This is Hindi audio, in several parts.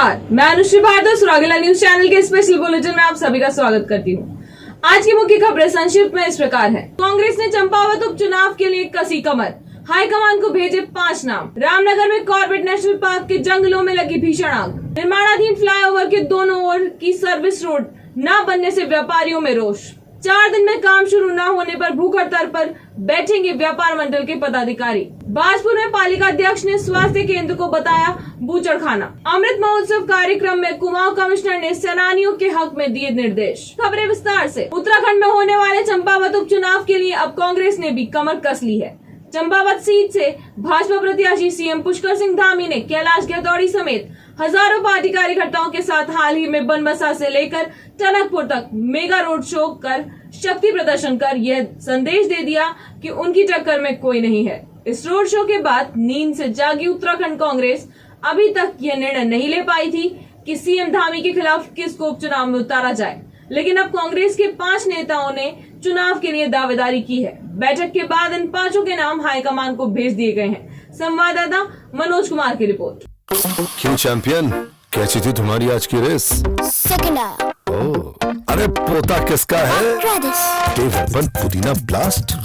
नमस्कार, मैं अनुश्री भारद्वाज सुरागेला न्यूज चैनल के स्पेशल बुलेटिन में आप सभी का स्वागत करती हूँ। आज की मुख्य खबरें संक्षिप्त में इस प्रकार है। कांग्रेस ने चंपावत उपचुनाव के लिए कसी कमर, हाईकमान को भेजे 5 नाम। रामनगर में कॉर्बेट नेशनल पार्क के जंगलों में लगी भीषण आग। निर्माणाधीन फ्लाईओवर के दोनों ओर की सर्विस रोड न बनने से व्यापारियों में रोष। 4 दिन में काम शुरू न होने पर भूख हड़ताल पर बैठेंगे व्यापार मंडल के पदाधिकारी। बाजपुर में पालिका अध्यक्ष ने स्वास्थ्य केंद्र को बताया बूचड़खाना। अमृत महोत्सव कार्यक्रम में कुमाऊं कमिश्नर ने सेनानियों के हक में दिए निर्देश। खबरें विस्तार से। उत्तराखंड में होने वाले चंपावत उपचुनाव के लिए अब कांग्रेस ने भी कमर कस ली है। चंपावत सीट से भाजपा प्रत्याशी सीएम पुष्कर सिंह धामी ने कैलाश गहतौड़ी समेत हजारों पार्टी कार्यकर्ताओं के साथ हाल ही में बनबसा से लेकर टनकपुर तक मेगा रोड शो कर शक्ति प्रदर्शन कर यह संदेश दे दिया कि उनकी टक्कर में कोई नहीं है। इस रोड शो के बाद नींद से जागी उत्तराखंड कांग्रेस अभी तक यह निर्णय नहीं ले पाई थी कि सीएम धामी के खिलाफ किसको उपचुनाव में उतारा जाए, लेकिन अब कांग्रेस के 5 नेताओं ने चुनाव के लिए दावेदारी की है। बैठक के बाद इन 5 के नाम हाईकमान को भेज दिए गए हैं। संवाददाता मनोज कुमार की रिपोर्ट। क्यों चैंपियन, कैसी थी तुम्हारी आज की रेस? सेकंड आया। ओह, अरे पोता किसका है? देवर्पन पुदीना ब्लास्ट।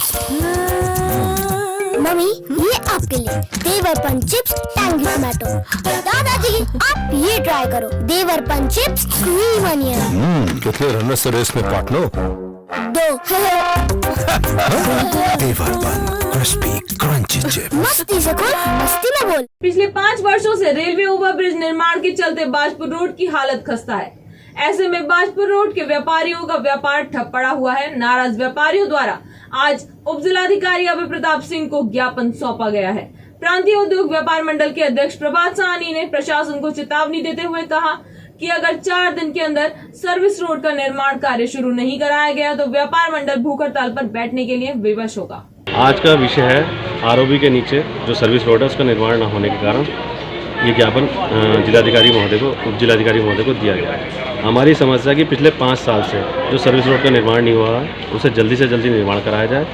मम्मी ये आपके लिए देवर्पन चिप्स टैंगी टमाटो। दादाजी आप ये ट्राई करो, देवर्पन चिप्स क्रीम अनियन। कितने रनर से रेस में partner? 2। Devarpan crispy crunchy chips. मस्ती से खोल, मस्ती में बोल। पिछले 5 वर्षों से रेलवे ओवरब्रिज निर्माण के चलते बाजपुर रोड की हालत खस्ता है। ऐसे में बाजपुर रोड के व्यापारियों का व्यापार ठप पड़ा हुआ है। नाराज व्यापारियों द्वारा आज उप जिलाधिकारी अभय प्रताप सिंह को ज्ञापन सौंपा गया है। प्रांतीय उद्योग व्यापार मंडल के अध्यक्ष प्रभात साहनी ने प्रशासन को चेतावनी देते हुए कहा कि अगर 4 दिन के अंदर सर्विस रोड का निर्माण कार्य शुरू नहीं कराया गया तो व्यापार मंडल भूख हड़ताल पर बैठने के लिए विवश होगा। आज का विषय है आरओबी के नीचे जो सर्विस रोड है उसका निर्माण न होने के कारण ये ज्ञापन जिलाधिकारी महोदय को, उप जिलाधिकारी महोदय को दिया गया है। हमारी समस्या कि पिछले 5 साल से जो सर्विस रोड का निर्माण नहीं हुआ है उसे जल्दी से जल्दी निर्माण कराया जाए।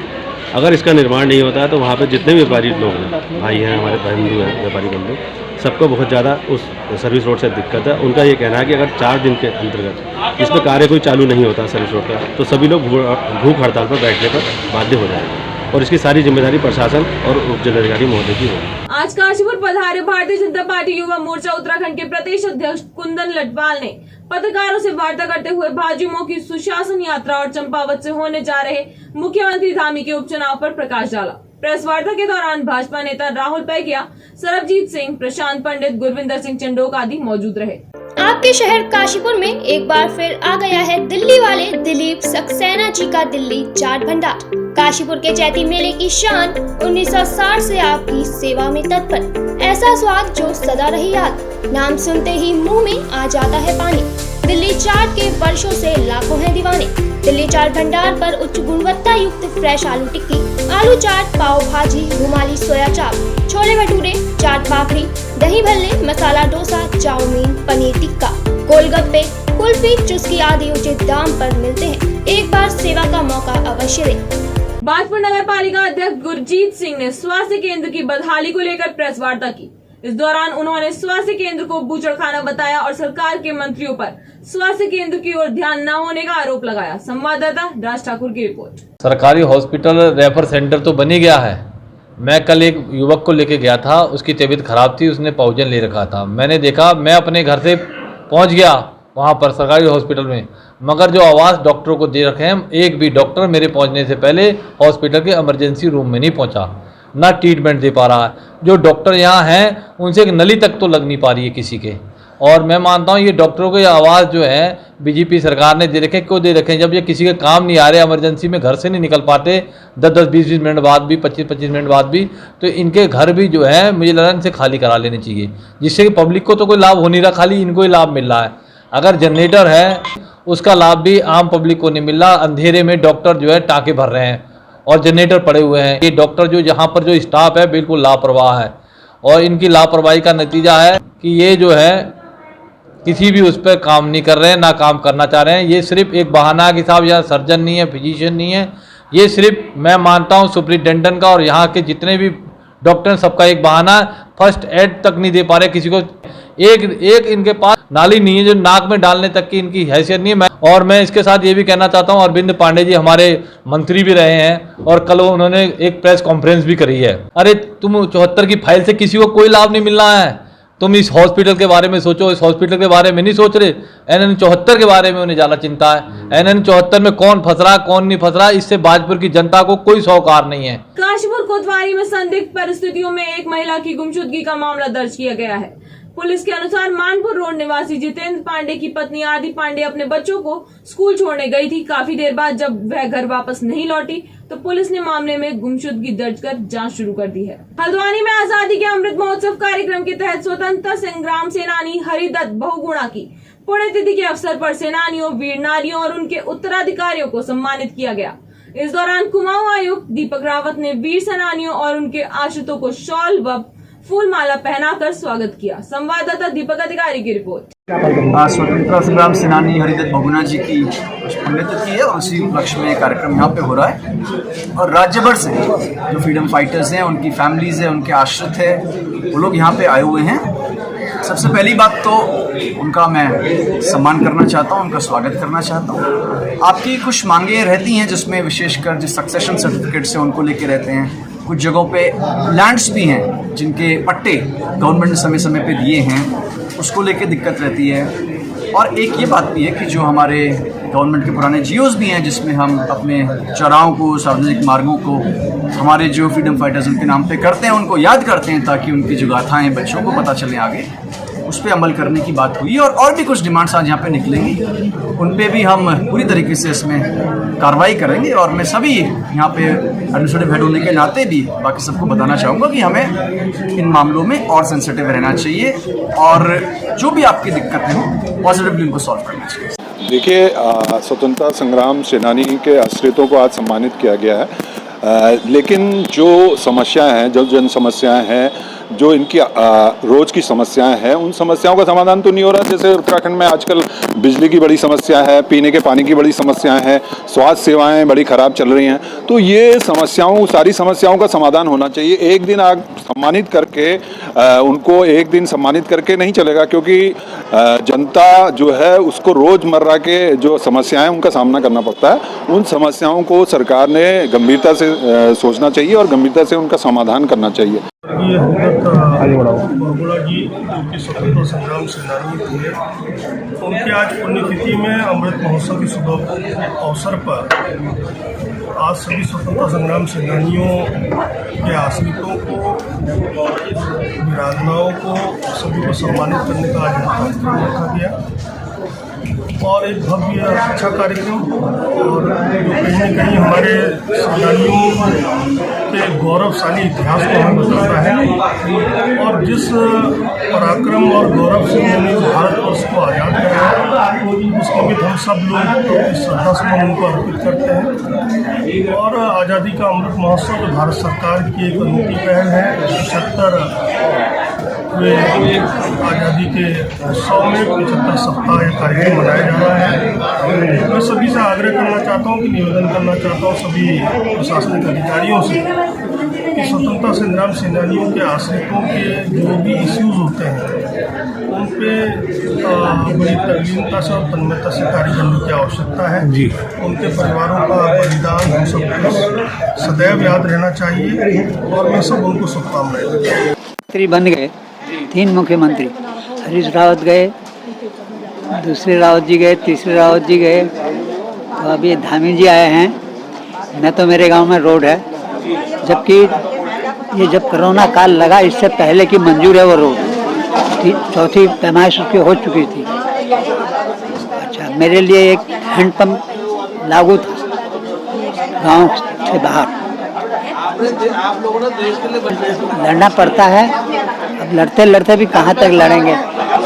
अगर इसका निर्माण नहीं होता है तो वहाँ पे जितने भी व्यापारी लोग हैं, भाई हैं, हमारे बंधु हैं, व्यापारी बंधु, सबको बहुत ज़्यादा उस सर्विस रोड से दिक्कत है। उनका ये कहना है कि अगर 4 दिन के अंतर्गत इस पर कार्य कोई चालू नहीं होता सर्विस रोड का तो सभी लोग भूख हड़ताल पर बैठने पर बाध्य हो जाएंगे और इसकी सारी जिम्मेदारी प्रशासन और उप जिलाधिकारी महोदय की होगी। आज काशीपुर पधारे भारतीय जनता पार्टी युवा मोर्चा उत्तराखंड के प्रदेश अध्यक्ष कुंदन लटवाल ने पत्रकारों से वार्ता करते हुए भाजयुमो की सुशासन यात्रा और चंपावत से होने जा रहे मुख्यमंत्री धामी के उपचुनाव पर प्रकाश डाला। प्रेस वार्ता के दौरान भाजपा नेता राहुल पैकिया, सरबजीत सिंह, प्रशांत पंडित, गुरविंदर सिंह चंडोक आदि मौजूद रहे। आपके शहर काशीपुर में एक बार फिर आ गया है दिल्ली वाले दिलीप सक्सेना जी का दिल्ली चाट भंडार। काशीपुर के चैती मेले की शान 1960 से आपकी सेवा में तत्पर। ऐसा स्वाद जो सदा रही याद, नाम सुनते ही मुंह में आ जाता है पानी। दिल्ली चाट के वर्षों से लाखों हैं दीवाने। दिल्ली चाट भंडार पर उच्च गुणवत्ता युक्त फ्रेश आलू टिक्की, आलू चाट, पाव भाजी, रुमाली सोया चाप, छोले भटूरे, चाट पापड़ी, दही भल्ले, मसाला डोसा, चाउमीन, पनीर टिक्का, गोलगप्पे, कुल्फी, चुस्की आदि उचित दाम पर मिलते हैं। एक बार सेवा का मौका अवश्य दें। बाजपुर नगर पालिका अध्यक्ष गुरजीत सिंह ने स्वास्थ्य केंद्र की बदहाली को लेकर प्रेस वार्ता की। इस दौरान उन्होंने स्वास्थ्य केंद्र को बूचड़खाना बताया और सरकार के मंत्रियों पर स्वास्थ्य केंद्र की ओर ध्यान न होने का आरोप लगाया। संवाददाता राज ठाकुर की रिपोर्ट। सरकारी हॉस्पिटल रेफर सेंटर तो बन ही गया है। मैं कल एक युवक को लेके गया था, उसकी तबीयत खराब थी, उसने पाउजन ले रखा था। मैंने देखा, मैं अपने घर से पहुंच गया वहां पर सरकारी हॉस्पिटल में, मगर जो आवाज़ डॉक्टरों को दे रखे हैं, एक भी डॉक्टर मेरे पहुंचने से पहले हॉस्पिटल के इमरजेंसी रूम में नहीं पहुंचा, ना ट्रीटमेंट दे पा रहा है। जो डॉक्टर यहाँ हैं उनसे एक नली तक तो लग नहीं पा रही है किसी के। और मैं मानता हूँ ये डॉक्टरों की आवाज़ जो है बीजेपी सरकार ने दे रखे। क्यों दे रखे? जब ये किसी के काम नहीं आ रहे, इमरजेंसी में घर से नहीं निकल पाते 10-10, 20-20 मिनट बाद भी, 25-25 मिनट बाद भी, तो इनके घर भी जो है मुझे लग रहा है इनसे खाली करा लेने चाहिए, जिससे कि पब्लिक को तो कोई लाभ हो नहीं रहा, खाली इनको ही लाभ मिल रहा है। अगर जनरेटर है उसका लाभ भी आम पब्लिक को नहीं मिल रहा। अंधेरे में डॉक्टर जो है टाँके भर रहे हैं और जनरेटर पड़े हुए हैं। ये डॉक्टर जो यहाँ पर जो स्टाफ है बिल्कुल लापरवाह है और इनकी लापरवाही का नतीजा है कि ये जो है किसी भी उस पर काम नहीं कर रहे हैं, ना काम करना चाह रहे हैं। ये सिर्फ एक बहाना कि साहब यहाँ सर्जन नहीं है, फिजिशियन नहीं है। ये सिर्फ मैं मानता हूँ सुपरिटेंडेंट का और यहाँ के जितने भी डॉक्टर सबका एक बहाना फर्स्ट एड तक नहीं दे पा रहे किसी को। एक इनके पास नाली नहीं है जो नाक में डालने तक की इनकी हैसियत नहीं है। मैं इसके साथ ये भी कहना चाहता हूँ, अरविंद पांडे जी हमारे मंत्री भी रहे हैं और कल उन्होंने एक प्रेस कॉन्फ्रेंस भी करी है। अरे तुम 74 की फाइल से किसी को कोई लाभ नहीं मिल रहा है। तुम इस हॉस्पिटल के बारे में सोचो, इस हॉस्पिटल के बारे में नहीं सोच रहे। NN 74 के बारे में उन्हें ज़्यादा चिंता है। NN 74 में कौन फंस रहा कौन नहीं फंस रहा, इससे भाजपुर की जनता को कोई सौकार नहीं है। काशीपुर कोतवाली में संदिग्ध परिस्थितियों में एक महिला की गुमशुदगी का मामला दर्ज किया गया है। पुलिस के अनुसार मानपुर रोड निवासी जितेंद्र पांडे की पत्नी आदि पांडे अपने बच्चों को स्कूल छोड़ने गई थी। काफी देर बाद जब वह घर वापस नहीं लौटी तो पुलिस ने मामले में गुमशुदगी दर्ज कर जांच शुरू कर दी है। हल्द्वानी में आजादी के अमृत महोत्सव कार्यक्रम के तहत स्वतंत्रता संग्राम सेनानी हरिदत्त बहुगुणा की पुण्यतिथि के अवसर पर सेनानियों, वीर नारियों और उनके उत्तराधिकारियों को सम्मानित किया गया। इस दौरान कुमाऊं आयुक्त दीपक रावत ने वीर सेनानियों और उनके आश्रितों को शॉल व फूल माला पहनाकर स्वागत किया। संवाददाता दीपक अधिकारी की रिपोर्ट। स्वतंत्रता संग्राम सेनानी हरिदत्त बहुगुणा जी की पुण्यतिथि है और उसी उपलक्ष्य में कार्यक्रम यहाँ पे हो रहा है और राज्य भर से जो फ्रीडम फाइटर्स हैं, उनकी फैमिलीज है, उनके आश्रित है, वो लोग यहाँ पे आए हुए हैं। सबसे पहली बात तो उनका मैं सम्मान करना चाहता हूँ, उनका स्वागत करना चाहता हूँ। आपकी कुछ मांगे रहती हैं जिसमें विशेषकर जो सक्सेशन सर्टिफिकेट्स हैं उनको लेके रहते हैं। कुछ जगहों पे लैंड्स भी हैं जिनके पट्टे गवर्नमेंट ने समय समय पे दिए हैं, उसको लेके दिक्कत रहती है। और एक ये बात भी है कि जो हमारे गवर्नमेंट के पुराने जियोज भी हैं जिसमें हम अपने चौराहों को, सार्वजनिक मार्गों को हमारे जो फ्रीडम फाइटर्स उनके नाम पे करते हैं, उनको याद करते हैं ताकि उनकी जो गाथाएँ बच्चों को पता चले आगे, उस पर अमल करने की बात हुई। और भी कुछ डिमांड्स आज यहाँ पे निकलेंगी, उन पे भी हम पूरी तरीके से इसमें कार्रवाई करेंगे। और मैं सभी यहाँ पे एडमिनिस्ट्रेटिव हेड होने के नाते भी बाकी सबको बताना चाहूँगा कि हमें इन मामलों में और सेंसिटिव रहना चाहिए और जो भी आपकी दिक्कतें हों पॉजिटिवली उनको सॉल्व करना चाहिए। देखिए, स्वतंत्रता संग्राम सेनानी के आश्रितों को आज सम्मानित किया गया है, लेकिन जो समस्याएं हैं, जो जन समस्याएं हैं, जो इनकी रोज़ की समस्याएं हैं, उन समस्याओं का समाधान तो नहीं हो रहा। जैसे उत्तराखंड में आजकल बिजली की बड़ी समस्या है, पीने के पानी की बड़ी समस्याएं हैं, स्वास्थ्य सेवाएं बड़ी ख़राब चल रही हैं। तो ये सारी समस्याओं का समाधान होना चाहिए। एक दिन आप सम्मानित करके उनको एक दिन सम्मानित करके नहीं चलेगा, क्योंकि जनता जो है उसको रोज़मर्रा के जो समस्याएं उनका सामना करना पड़ता है। उन समस्याओं को सरकार ने गंभीरता से सोचना चाहिए और गंभीरता से उनका समाधान करना चाहिए। ये बहुगुणा जी जो कि स्वतंत्रता संग्राम सेनानी थे, उनके आज पुण्यतिथि में अमृत महोत्सव के शुभ अवसर पर आज सभी स्वतंत्रता संग्राम सेनानियों के आश्रितों को और वीरांगनाओं को सभी को सम्मानित करने का आज कार्यक्रम रखा गया और एक भव्य अच्छा कार्यक्रम और जो कहीं न कहीं हमारे सेनानियों के गौरवशाली इतिहास को हमें बताता है और जिस पराक्रम और गौरव से उन्होंने भारतवर्ष को आज़ाद कराया उसके भी हम सब लोग श्रद्धा सुमन उनको अर्पित करते हैं। और आज़ादी का अमृत महोत्सव जो भारत सरकार की एक अनूठी पहल है। 75वें आज़ादी के उत्सव में 75 सप्ताह ये कार्यक्रम मनाया जा रहा है। मैं सभी से आग्रह करना चाहता हूँ कि निवेदन करना चाहता हूँ सभी प्रशासनिक अधिकारियों से कि स्वतंत्रता संग्राम सेनानियों के आश्रितों के जो भी इश्यूज होते हैं उन पे बड़ी तल्लीनता से और तन्मयता से कार्य करने की आवश्यकता है जी। उनके परिवारों का बलिदान हम सबको सदैव याद रहना चाहिए और मैं सब उनको शुभकामनाएं। मंत्री बन गए 3 मुख्यमंत्री, हरीश रावत गए, दूसरे रावत जी गए, तीसरे रावत जी गए, तो अभी धामी जी आए हैं। न तो मेरे गांव में रोड है, जबकि ये जब कोरोना काल लगा इससे पहले की मंजूर है वो रोड, चौथी पैमाइश उसकी हो चुकी थी। अच्छा, मेरे लिए एक हैंडपम्प लागू था गांव से बाहर, लड़ना पड़ता है। अब लड़ते लड़ते भी कहाँ तक लड़ेंगे।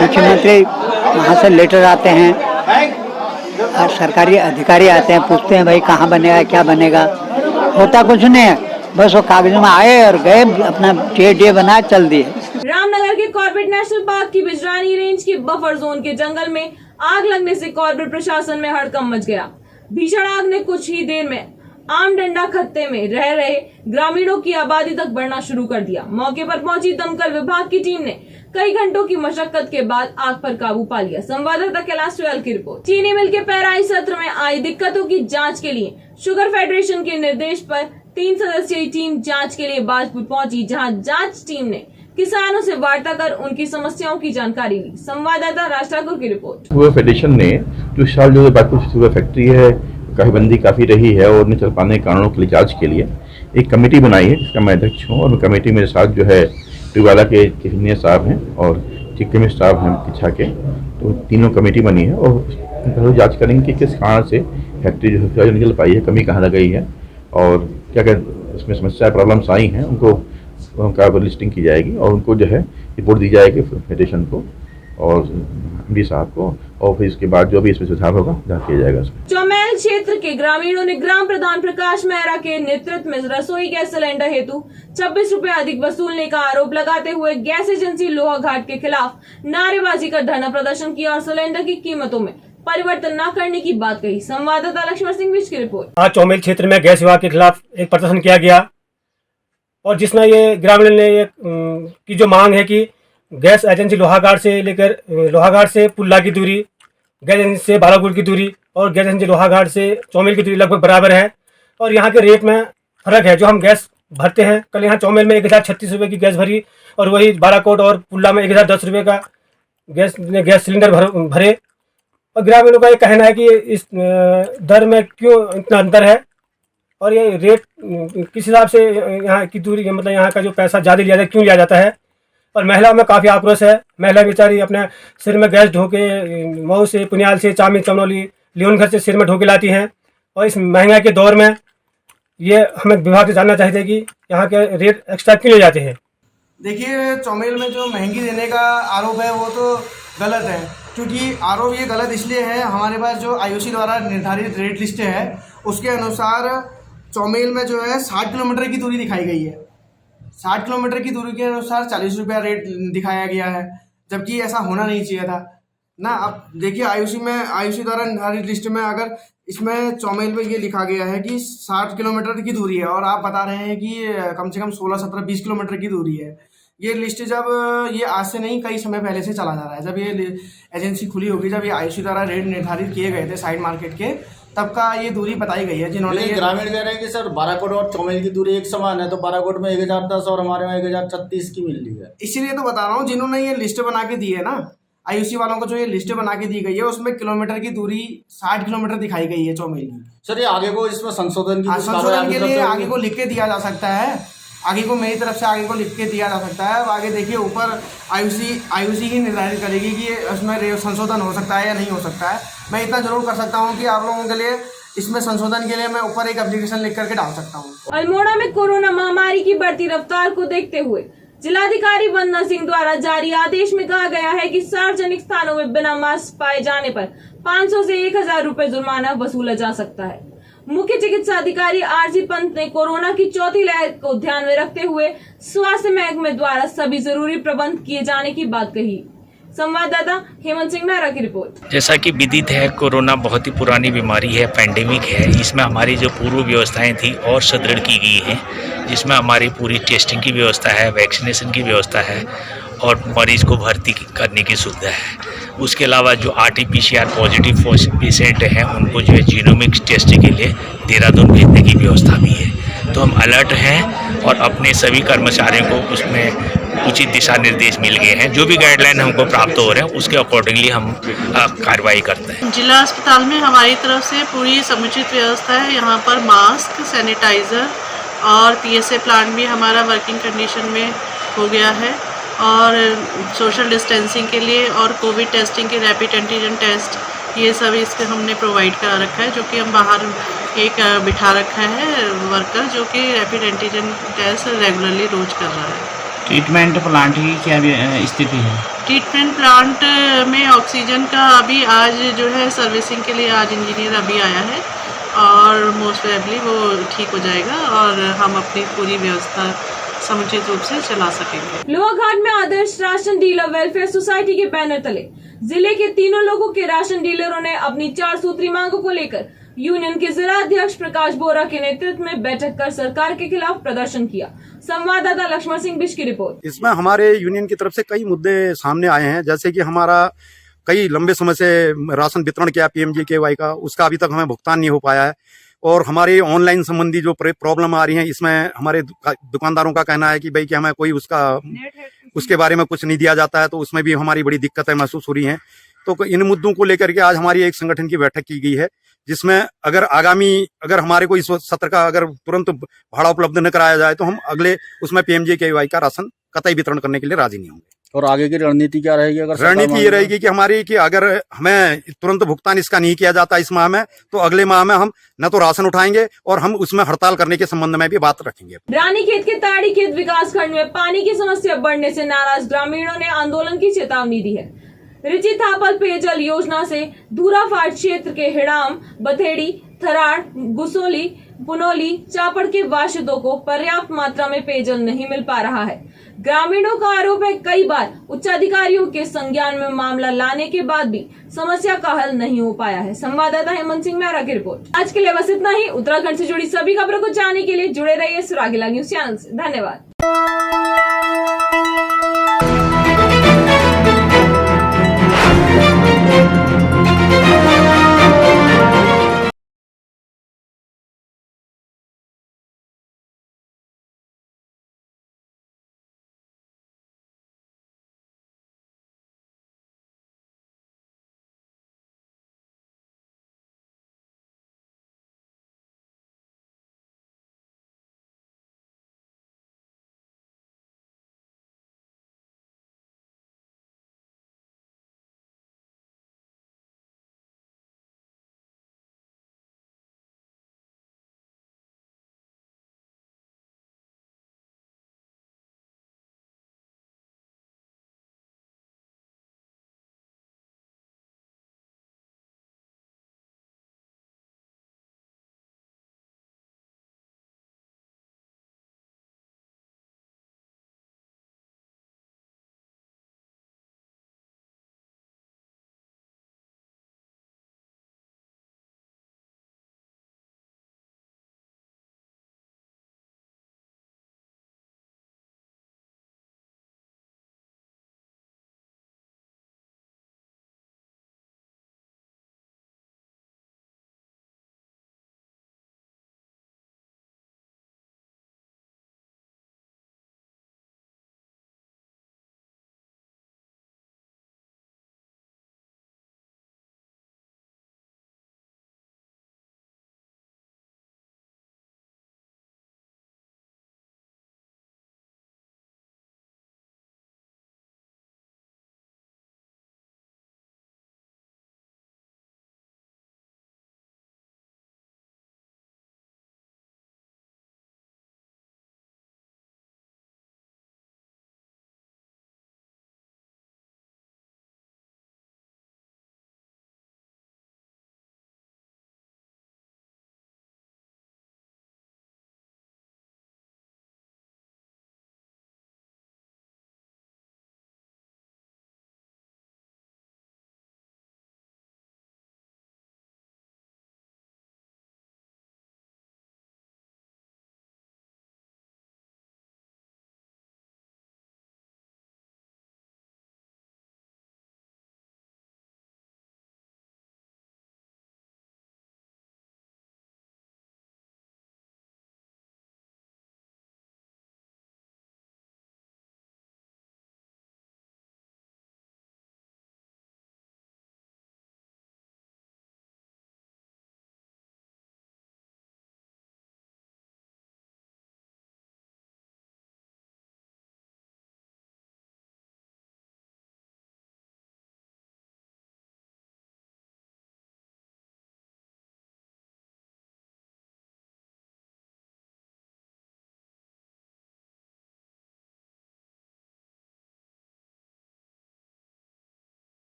मुख्यमंत्री वहाँ से लेटर आते हैं और सरकारी अधिकारी आते हैं, पूछते हैं भाई कहाँ बनेगा, क्या बनेगा। होता कुछ नहीं है, बस वो कागजों में आए और गए, अपना टीए बना चल दिए। रामनगर के कॉर्बेट नेशनल पार्क की बिजरानी रेंज के बफर जोन के जंगल में आग लगने से कॉर्बेट प्रशासन में हड़कंप मच गया। भीषण आग ने कुछ ही देर में आम डंडा खत्ते में रह रहे ग्रामीणों की आबादी तक बढ़ना शुरू कर दिया। मौके पर पहुंची दमकल विभाग की टीम ने कई घंटों की मशक्कत के बाद आग पर काबू पा लिया। संवाददाता कैलाश ट्वेल की रिपोर्ट। चीनी मिल के पेराई सत्र में आई दिक्कतों की जांच के लिए शुगर फेडरेशन के निर्देश पर 3 सदस्यीय टीम जांच के लिए बाजपुर पहुंची, जहां जांच टीम ने किसानों से वार्ता कर उनकी समस्याओं की जानकारी ली। संवाददाता राज ठाकुर की रिपोर्ट। शुगर फेडरेशन ने जो साल जो बाजपुर शुगर फैक्ट्री है काफी बंदी काफी रही है और न चल पाने के कारणों के लिए जांच के लिए एक कमेटी बनाई है, जिसका मैं अध्यक्ष हूँ। और कमेटी मेरे साथ जो है ट्यूबाला के इंजीनियर साहब हैं और चीफ केमिस्ट साहब हैं किच्छा के, तो तीनों कमेटी बनी है और जांच करेंगे कि किस कारण से फैक्ट्री जो है निकल पाई है, कमी कहाँ लग गई है और क्या क्या उसमें समस्या प्रॉब्लम्स आई हैं, उनका लिस्टिंग की जाएगी और उनको जो है रिपोर्ट दी जाएगी फेडरेशन को और एमडी साहब को, और फिर इसके बाद जो भी इसमें सुधार होगा सुधार किया जाएगा। चौमेल क्षेत्र के ग्रामीणों ने ग्राम प्रधान प्रकाश मेहरा के नेतृत्व में रसोई गैस सिलेंडर हेतु 26 रुपए अधिक वसूलने का आरोप लगाते हुए गैस एजेंसी लोहाघाट के खिलाफ नारेबाजी कर धरना प्रदर्शन किया और सिलेंडर की कीमतों में परिवर्तन न करने की बात कही। संवाददाता लक्ष्मण सिंह बिष्ट की रिपोर्ट। आज चौमेल क्षेत्र में गैस विभाग के खिलाफ एक प्रदर्शन किया गया और जिसमें ये ग्रामीण ने की जो मांग है कि गैस एजेंसी लोहाघाट से लेकर लोहाघाट से पुल्ला की दूरी, गैस एजेंसी से बालापुर की दूरी और गैस एजेंसी लोहाघाट से चौमेल की दूरी लगभग बराबर है और यहाँ के रेट में फर्क है। जो हम गैस भरते हैं, कल यहाँ चौमेल में 1036 रुपये की गैस भरी और वही बालाकोट और पुल्ला में 1010 रुपये का गैस सिलेंडर भरे। और ग्रामीणों का ये कहना है कि इस दर में क्यों इतना अंतर है और ये रेट किस हिसाब से यहाँ की दूरी मतलब यहाँ का जो पैसा ज़्यादा लिया जाता है क्यों लिया जाता है। और महिला में काफ़ी आक्रोश है। महिला बेचारी अपने सिर में गैस ढोके मऊ से, पुनियाल से, चामी, चमनौली, लियोनघर से सिर में ढोके लाती हैं और इस महंगाई के दौर में ये हमें विभाग से जानना चाहिए कि यहाँ के रेट एक्स्ट्रा क्यों ले जाते हैं। देखिए, चौमेल में जो महंगी देने का आरोप है वो तो गलत है, क्योंकि आरोप ये गलत इसलिए है, हमारे पास जो आईओसी द्वारा निर्धारित रेट लिस्ट है उसके अनुसार चौमेल में जो है 60 किलोमीटर की दूरी दिखाई गई है। 60 किलोमीटर की दूरी के अनुसार 40 रुपया रेट दिखाया गया है, जबकि ऐसा होना नहीं चाहिए था ना। अब देखिए, आईओसी द्वारा निर्धारित लिस्ट में अगर इसमें चौमेल में ये लिखा गया है कि 60 किलोमीटर की दूरी है और आप बता रहे हैं कि कम से कम 16, 17, 20 किलोमीटर की दूरी है। ये लिस्ट जब ये आज से नहीं कई समय पहले से चला जा रहा है। जब ये एजेंसी खुली होगी, जब ये आईओसी द्वारा रेट निर्धारित किए गए थे साइड मार्केट के, तब का ये दूरी बताई गई है। जिन्होंने ग्रामीण कह रहे हैं कि सर बाराकोट और चौमेल की दूरी एक समान है, तो बाराकोट में 1010 और हमारे में 1036 की मिल रही है। इसीलिए तो बता रहा हूँ, जिन्होंने ये लिस्ट बना के दी है ना, आईओसी वालों को जो ये लिस्ट बना के दी गई है उसमें किलोमीटर की दूरी 60 किलोमीटर दिखाई गई है चौमेल की। सर ये आगे को इसमें संशोधन के लिए आगे को लिख के दिया जा सकता है, आगे को मेरी तरफ से आगे को लिख के दिया जा सकता है। अब आगे देखिए, ऊपर आईओसी ही निर्धारित करेगी कि उसमें संशोधन हो सकता है या नहीं हो सकता है। मैं इतना जरूर कर सकता हूँ कि आप लोगों के लिए इसमें संशोधन के लिए मैं ऊपर एक एप्लीकेशन लिख करके डाल सकता हूँ। अल्मोड़ा में कोरोना महामारी की बढ़ती रफ्तार को देखते हुए जिलाधिकारी वंदना सिंह द्वारा जारी आदेश में कहा गया है कि सार्वजनिक स्थानों में बिना मास्क पाए जाने पर 500 से 1000 रुपए जुर्माना वसूला जा सकता है। मुख्य चिकित्सा अधिकारी आरजी पंत ने कोरोना की चौथी लहर को ध्यान में रखते हुए स्वास्थ्य महकमे द्वारा सभी जरूरी प्रबंध किए जाने की बात कही। संवाददाता हेमंत सिंह मेहरा की रिपोर्ट। जैसा कि विदित है, कोरोना बहुत ही पुरानी बीमारी है, पैंडेमिक है। इसमें हमारी जो पूर्व व्यवस्थाएं थी और सुदृढ़ की गई हैं, जिसमें हमारी पूरी टेस्टिंग की व्यवस्था है, वैक्सीनेशन की व्यवस्था है और मरीज को भर्ती करने की सुविधा है। उसके अलावा जो RT-PCR पॉजिटिव पेशेंट हैं उनको जो है जीनोमिक टेस्ट के लिए देहरादून भेजने की व्यवस्था भी है। तो हम अलर्ट हैं और अपने सभी कर्मचारियों को उसमें उचित दिशा निर्देश मिल गए हैं। जो भी गाइडलाइन हमको प्राप्त हो रहे हैं उसके अकॉर्डिंगली हम कार्रवाई करते हैं। जिला अस्पताल में हमारी तरफ से पूरी समुचित व्यवस्था है। यहाँ पर मास्क, सैनिटाइज़र और PSA प्लांट भी हमारा वर्किंग कंडीशन में हो गया है और सोशल डिस्टेंसिंग के लिए और कोविड टेस्टिंग के रैपिड एंटीजन टेस्ट ये सब इसके हमने प्रोवाइड करा रखा है, जो कि हम बाहर एक बिठा रखा है वर्कर जो कि रैपिड एंटीजन टेस्ट रेगुलरली रोज कर रहा है। ट्रीटमेंट प्लांट की क्या स्थिति है? ट्रीटमेंट प्लांट में ऑक्सीजन का अभी आज जो है सर्विसिंग के लिए आज इंजीनियर अभी आया है और मोस्ट प्रोबेबली वो ठीक हो जाएगा और हम अपनी पूरी व्यवस्था समुचित रूप से चला सकेंगे। लोहाघाट में आदर्श राशन डीलर वेलफेयर सोसाइटी के बैनर तले जिले के तीनों लोगों के राशन डीलरों ने अपनी 4 सूत्री मांगों को लेकर यूनियन के जिला अध्यक्ष प्रकाश बोरा के नेतृत्व में बैठक कर सरकार के खिलाफ प्रदर्शन किया। संवाददाता लक्ष्मण सिंह बिष्ट की रिपोर्ट। इसमें हमारे यूनियन की तरफ से कई मुद्दे सामने आए हैं, जैसे कि हमारा कई लंबे समय से राशन वितरण किया PMJKY का, उसका अभी तक हमें भुगतान नहीं हो पाया है। और हमारी ऑनलाइन संबंधी जो प्रॉब्लम आ रही है, इसमें हमारे दुकानदारों का कहना है कि भाई कि हमें कोई उसके बारे में कुछ नहीं दिया जाता है, तो उसमें भी हमारी बड़ी दिक्कतें महसूस हो रही हैं। तो इन मुद्दों को लेकर के आज हमारी एक संगठन की बैठक की गई है, जिसमें अगर हमारे को इस सत्र का अगर तुरंत भाड़ा उपलब्ध न कराया जाए तो हम अगले उसमें PMJKY का राशन कतई वितरण करने के लिए राजी नहीं होंगे। और आगे की रणनीति क्या रहेगी? अगर रणनीति ये रहेगी कि हमारी कि अगर हमें तुरंत भुगतान इसका नहीं किया जाता इस माह में, तो अगले माह में हम न तो राशन उठाएंगे और हम उसमें हड़ताल करने के संबंध में भी बात रखेंगे। रानीखेत के ताड़ीखेत विकास खंड में पानी की समस्या बढ़ने से नाराज ग्रामीणों ने आंदोलन की चेतावनी दी है। रिची थापल पेयजल योजना से धूराफाट क्षेत्र के हिडाम, बथेड़ी, थराड़, गुसोली, पुनोली, चापड़ के वाशिदों को पर्याप्त मात्रा में पेयजल नहीं मिल पा रहा है। ग्रामीणों का आरोप है कई बार उच्चाधिकारियों के संज्ञान में मामला लाने के बाद भी समस्या का हल नहीं हो पाया है। संवाददाता हेमंत सिंह मेहरा की रिपोर्ट। आज के लिए बस इतना ही। उत्तराखंड से जुड़ी सभी खबरों को जानने के लिए जुड़े रहिए सुरागीला न्यूज चैनल से। धन्यवाद।